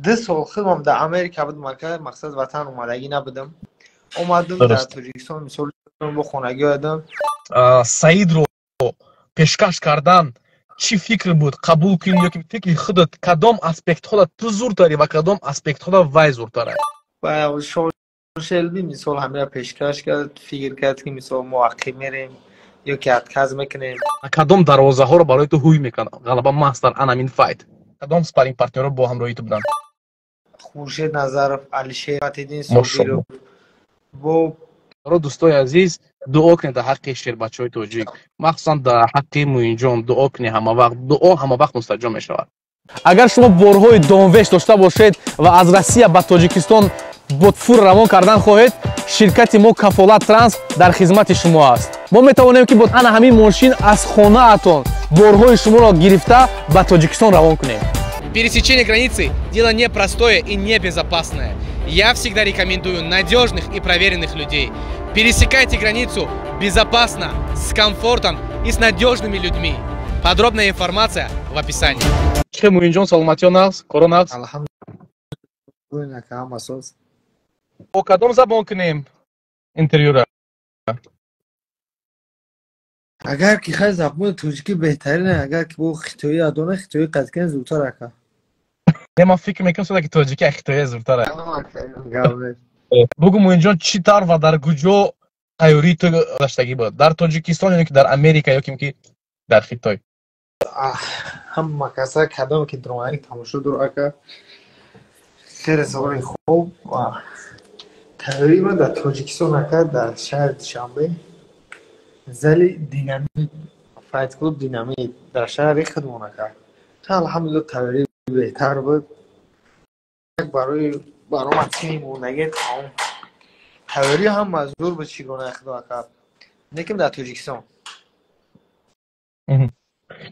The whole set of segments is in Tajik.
ده سال خودم در امریکا بودم که مقصد وطن اومدگی نبودم. اومدم در درست. تاجیکستان مثال با خونگی آدم. سعید رو پیشکش کردن چی فکر بود قبول کنی یا که فکر خودت کدام اسپکت خودت تو زور داری و کدام اسپکت خودت وای زور داره؟ و شلبی مثال همه را پیشکش کرد، فکر کرد که مثال موقع میریم یا که اتکاز میکنیم. کدام دروازه ها رو برای تو هوی میکنه غالبا ماستر انامین فایت کدام سپارینگ پارتنر رو با همراهی تو بودن؟ خورشید نظرов، علیشیر فتیدین ماشاءالله. صوبیرو و برای دوستای عزیز دعا کنید در حق شیر بچهای توجیک مخصوصا در حق موینجان دعا کنید همه وقت دعا همه وقت مستجاب می شود. اگر شما بورهای داموش داشته باشید و از روسیه به تاجیکستان بوتفور روان کردن خواهید شرکت ما کفالت ترانس در خدمت شما است. ما می توانیم که با همین ماشین از خانه اتون بورهای شما را گرفته به تاجیکستان روان کنیم. Пересечение границы – дело непростое и небезопасное. Я всегда рекомендую надежных и проверенных людей. Пересекайте границу безопасно, с комфортом и с надежными людьми. Подробная информация в описании. چه موینجان سلامتی ناس کرونا الحمدلله که هم اساس. با کدام زبان کنیم اینتریور؟ اگر که خیلی زبان تاجیکی بهترینه، اگر که با خطایی ادانه خطایی قدکن زودتر اکا. من فکر میکنم که تاجیکی اختیاری زورتره. گاوه بگو موینجان چی تر و در کجا تیاری تو داشتگی بود؟ در تاجیکستان یا که در امریکا یا که در خطای؟ هم مکاسا کدام که درمانی تماشا دور اکا خیلی سوال خوب و تقریبا در تاجیکستان اکا در شهر دوشنبه زلی دینامیت فایت کلوب دینامیت در شهر خودمون اکا الحمدلله تقریبا بهتر بود. برای من تیم نگه تقریبا هم مزدور به چیگونه اخدا اکا نکیم در تاجیکستان.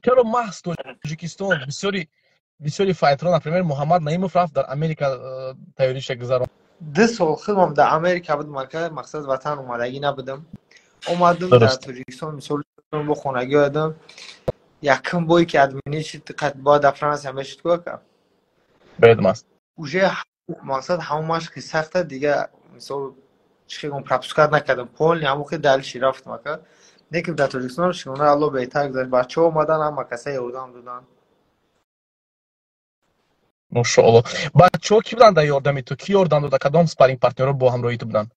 چرا محض تاجیکستان بسیاری فایتران например محمد نعیمов رفت در امریکا تیاریش گذران. ده سال خودم در امریکا بودم که مقصد وطن اومدگی نبودم. اومدم در تاجیکستان مثال با خونگی آدم یکم بایی که ادمینی شد قد با در فرانس همه شد که باید ماست اوجه مقصد همون مشقی سخته دیگه مثال چی کنم پرپسکار نکردم پول همون که دلشی رفتم که نکیم در تاجیکستان شونه الله بهتر گذاشت. بچه ها اومدن هم مکسه یاردم دادن. ماشاءالله. بچه ها کی بودن در یاردمی تو؟ کی یاردم داده؟ کدام سپارینگ پارتنر رو با همراهی تو بودن؟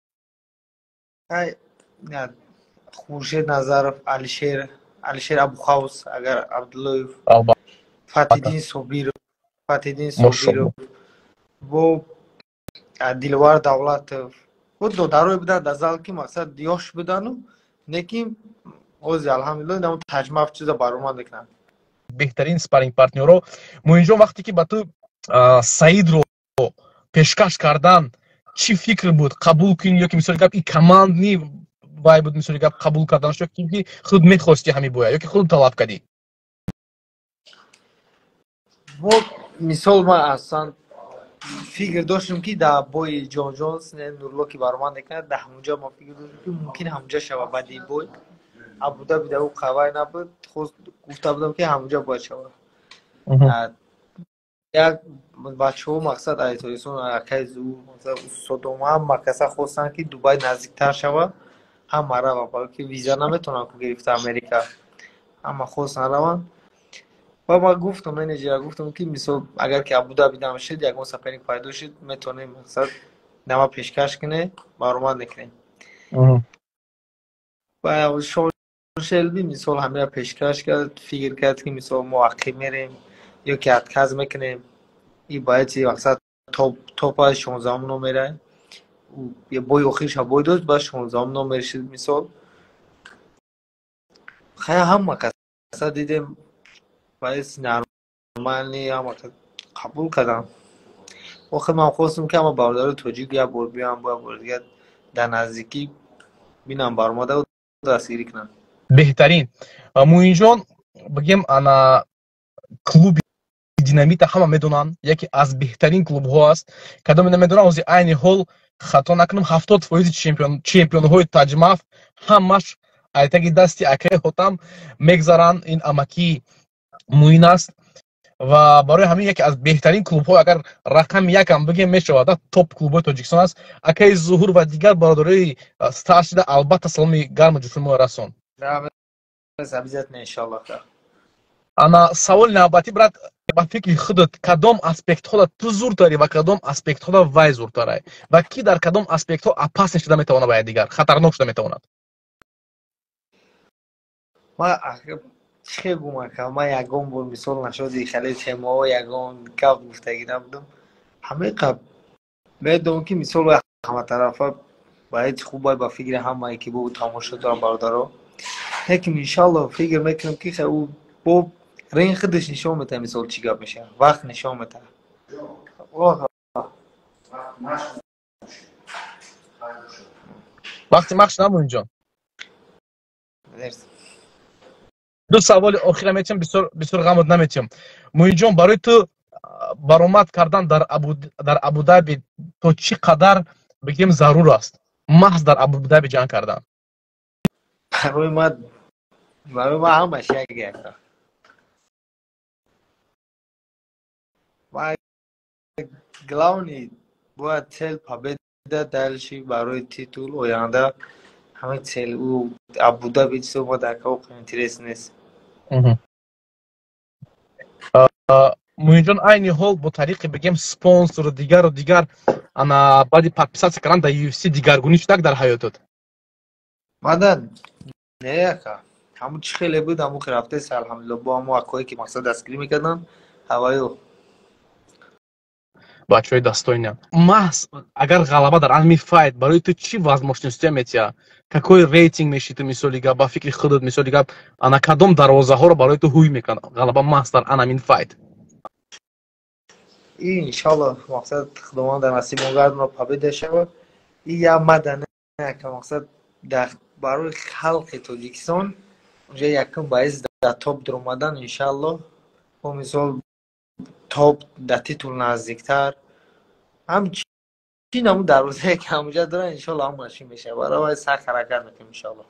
خورشید نظرов، علیشیر ابوخوس، اگر عبدالله فتیدین صوبیرو و دیلوار دولت و دو دروی بودن در زال که مقصد دیاش بودن و نکیم اوزی الحمدلله نمون تجمع چیزا برام نکنن. بهترین سپارینگ پارتنر رو موینجان وقتی که با تو سعید رو پیشکش کردن چی فکر بود قبول کنی یا که مثلا گپ این کماند نی وای بود مثلا گپ قبول کردن شو که خود میخواستی همین بویا یا که خود طلب کردی؟ و مثال ما اصلا فکر داشتم که در بای جان جونز نورلو که برام نکنه در همونجا ما فکر داشتم که ممکن همونجا شود بعد این بای ابوظبی در اون قوای نبود خود گفته بودم که همونجا باید شود. یک بچه ها مقصد ایتالیسون اکای زور صدوم هم مکسه خواستن که دوبای نزدیکتر شود هم مرا و که ویزا نمیتونن که گرفته امریکا اما خواستن روان و ما گفتم منیجر گفتم که مثلا اگر که ابوظبی دام شد یک سپارینگ پیدا شد میتونیم مقصد نما پیشکش کنه برام نکنیم و شلبی مثال همه را پیشکش کرد فکر کرد که مثال موقع میریم یا که اتکاز میکنیم این باید چی مقصد توپ 16 نمره یه بای اخیرش هم بای داشت باید 16 نمره شد مثال خیلی هم مقصد دیدیم باید نرمالی هم قبول کردم و خیلی من خواستم که اما باردار توجیه یا بار بیام باید دیگه در نزدیکی بینم برماده و دستگیری کنم. بهترین موینجان بگیم انا کلوب دینامیت همه میدونن یکی از بهترین کلوب ها است کدام نمیدونن از این حال خطا نکنم 70% چمپیون های تجمع همش ایتگی دستی اکه هاتم میگذارن این اماکی موین است ва барои ҳамин яке аз беҳтарин клубҳо агар рақами якам бигем мешавад топ клубҳои тоҷикистон аст. Акаи Зуҳур ва дигар бародарои стар шуда албатта саломи гарму ҷӯшумро расон. обязательно иншаллоҳ. Ана саволи навбатӣ брат, ба фикри худат кадом аспектҳода ту зур дорӣ ва кадом аспектҳода вай зур дорад ва ки дар кадом аспектҳо опасне шуда метавонад ба якдигар, хатарнок шуда метавонад? Ма چه گویم که من یکم بر مثال نشدی خیلی تیم‌ها یکم کاف گفتگی نبودم همه قبل میدونم که مثال همه طرفا باید خوب باید با فکر همه که بود تماشا دارم برادرها لیکن انشالله فکر میکنم که او با رنگ خودش نشون میده مثال چی گپ میشه وقت نشون میده وقتی مخش نمون جان مرسی ду саволи охира метем бисёр ғамот наметем. Муинҷон барои ту баромад кардан дар Абу-Даби то чӣ қадар бигем зарур аст? Маҳз дар Абу-Даби ҷанг кардан. برای ما همش یک و главный باید цел победа дальше برای титул оянда همه цел او Абу-Даби чисто ما در каук интерес نیست. Муинҷон айни ҳол бо тариқи бигем спонсору дигар ана баъди подписатсия кардан дар UFC дигаргунӣ шудак дар ҳаётот? مادن نه که همون چی خیلی بود همون که رفته است الحمدلله با همون اکایی که مقصد دستگیری میکردن هوایو бачаҳои дастойнам. Маҳз агар ғалаба дар анми файт барои ту чӣ возможностия метия? Какой рейтинг меши ту мисоли гап ба фикри худат мисоли гап ана кадом дарвозаҳоро барои ту ҳуй мекунад ғалаба маҳз дар анамин файт? این انشالله مقصد خداوند در نصیب اون رو победа شود این یا مدنه که مقصد در برای خلق تاجیکستان اونجا یکم باعث در توپ در اومدن انشالله با مثال توپ در تیتول نزدیکتر همچین همون دروازه که همونجا دارن انشالله هم ماشین میشه برای سخت حرکت میکنیم انشالله.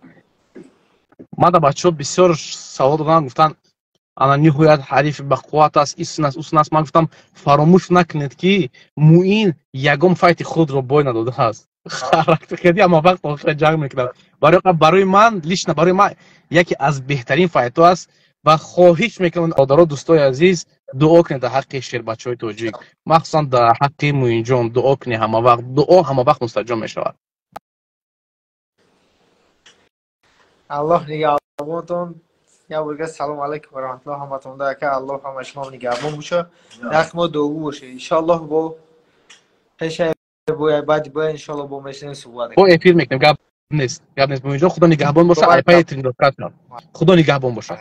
ما да бачаҳо бисёр савол додан гуфтан ана ниҳоят ҳарифи бақувват аст ин аст ман гуфтам фаромӯш накунед ки муин ягон файти худро бой надодааст. характери ҳама вақт охира ҷанг мекунад. барои ман лично барои ман яке аз беҳтарин файтҳо аст ва хоҳиш мекунам бародаро дӯстои азиз дуо кунед дар ҳаққи шербачаҳои тоҷик махсусан дар ҳаққи муинҷон дуо кунед ҳама вақт дуо ҳама вақт мустаҷоб мешавад. аллоҳ нигоҳбонтон я бурга салом алайкум ва раҳматуллоҳи ҳаматон дака аллоҳ ҳама шумо нигоҳбон боша дахмо дуогӯ боша иншаллоҳ бо пеша бояд баъди бояд иншаллоҳ бо мешинем суҳбат бо эфир мекунем гап нест муинҷон худо нигоҳбон боша айпаи тренировка худо нигоҳбон боша.